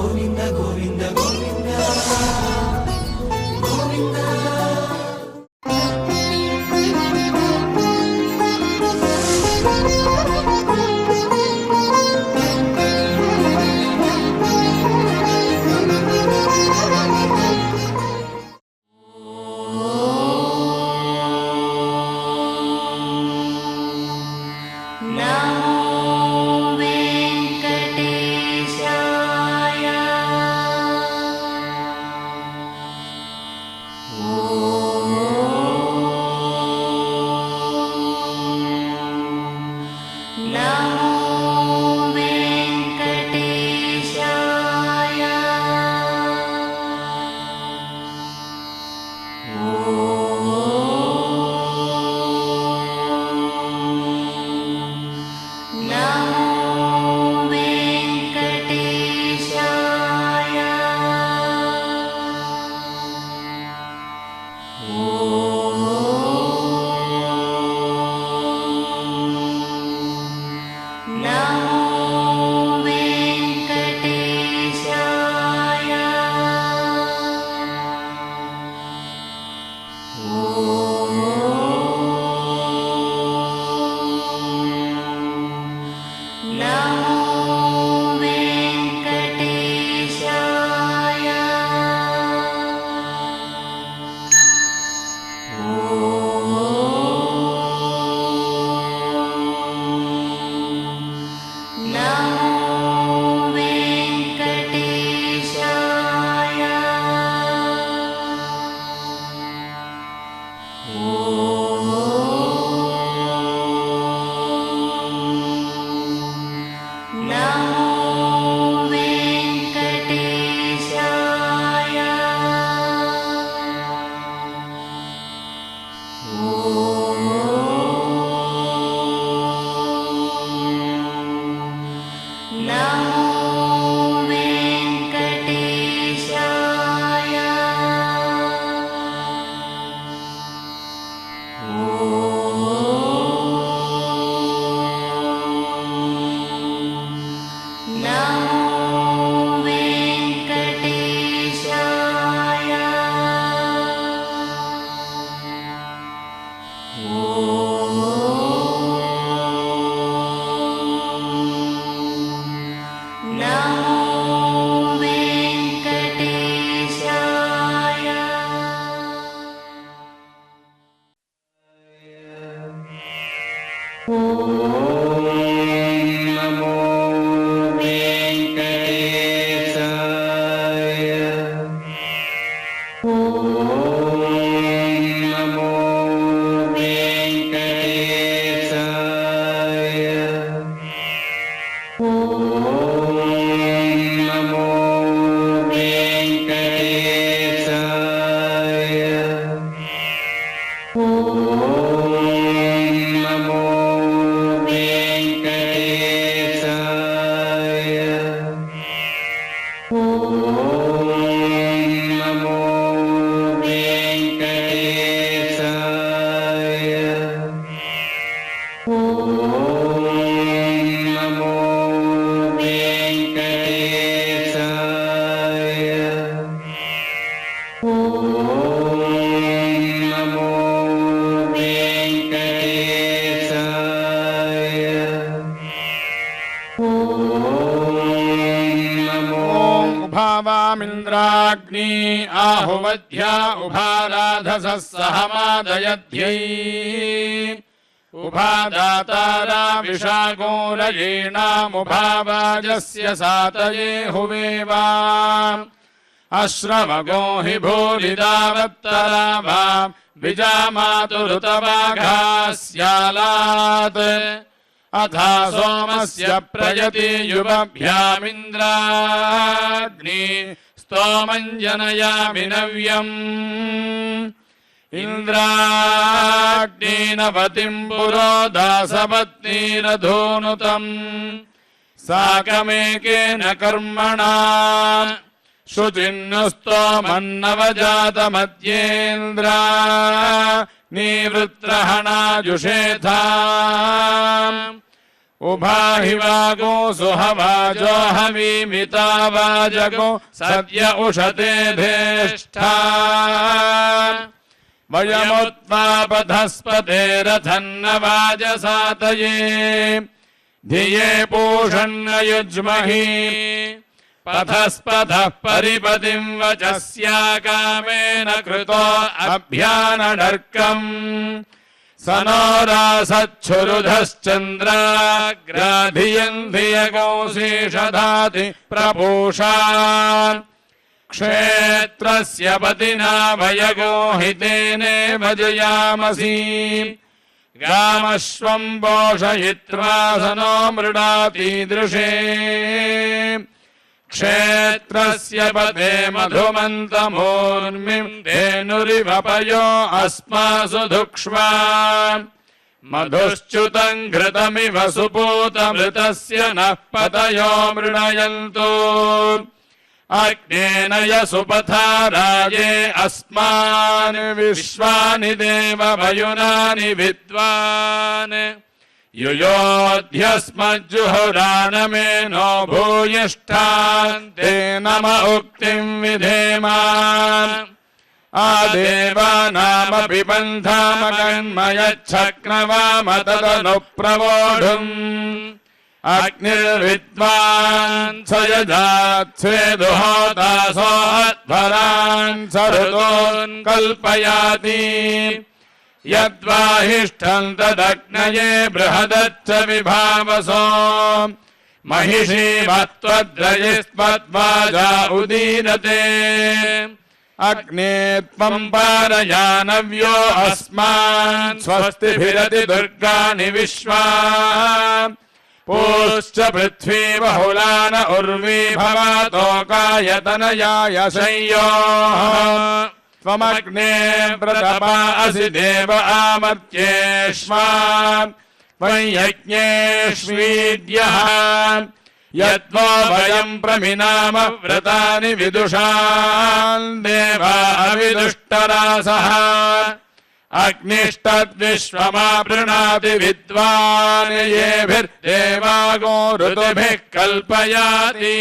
గోవింద గోవింద గోవింద గోవింద उभावामिन्द्राग्नी आहुवध्या उभाराधसः सहमादयध्यै उभादातारा विशागोरयेणामुभावाजस्य सातये हुवेवा अश्रमगो हि भूरिदावत्तराभा विजामातुरुतवाघास्यालात् अथा सोमस्य प्रयति युवभ्यामिन्द्राग्नि स्तोमञ्जनयामि नव्यम् इन्द्राग्निनवतिम् पुरोदासपत्नीरधूनुतम् साकमेकेन कर्मणा शुचिन्नुस्तोमन्नवजातमध्येन्द्रा निवृत्रहणाजुषेथा उभाहि वागो सुहवाजो हवीमिता वाजगो सद्य उशते धेष्ठा वयमुत्वापधस्पतेरथन्न वाजसातये धिये पूषन्न युज्महि पथस्पथः परिपतिं वचस्या कामेन कृतो अभ्यानडर्कम् स नो रासच्छुरुधश्चन्द्राग्राधियन्धियगौशीषधाति प्रपूषा क्षेत्रस्य पतिना वयगो हितेने भजयामसि गामश्वं पोषयित्वा स नो मृडातीदृशे क्षेत्रस्य पते मधुमन्तमूर्मिं धेनुरिवपयो अस्मासु धुक्ष्वा मधुश्च्युतं घृतमिव सुपूतमृतस्य नः पतयो मृणयन्तु अग्नेन यसुपथा राये अस्मान् विश्वानि देव वयुनानि विद्वान् युयोध्यस्मज्जुहुरानमेनो भूयिष्ठान् ते नम उक्तिं विधेम आदेवानामपि बन्धामकन्मयच्छक्नवाम तदनुप्रवोढुम् अग्निर्विद्वान् स यजात्स्वेदुहोतासो अध्वरान् सरुतोन् कल्पयाति यद्वाहिष्ठं तदग्नये बृहदच्च विभावसो महिषी मत्त्वद्रयिस्त्वद्वाजा उदीरते अग्ने त्वं पारयानव्यो अस्मान् स्वस्तिभिरति दुर्गाणि विश्वा पूश्च पृथ्वी बहुलान उर्वी भवतोकायतनयाय शय्योः त्वमग्ने प्रतपासि देव आमर्त्येष्वा त्वं यज्ञेष्वीद्यः यद्वो वयं प्रमिनाम व्रतानि विदुषान् देवा अविदुष्टरासः अग्निष्टद्विश्वमापृणाति विद्वान् येभिर्देवागो ऋतुभिः कल्पयाति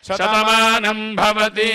शतमानं भवति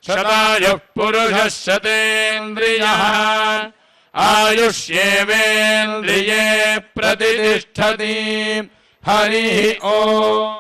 शतायुः पुरुषः शतेन्द्रियः आयुष्येवेन्द्रिये प्रतिष्ठति हरिः ओम्।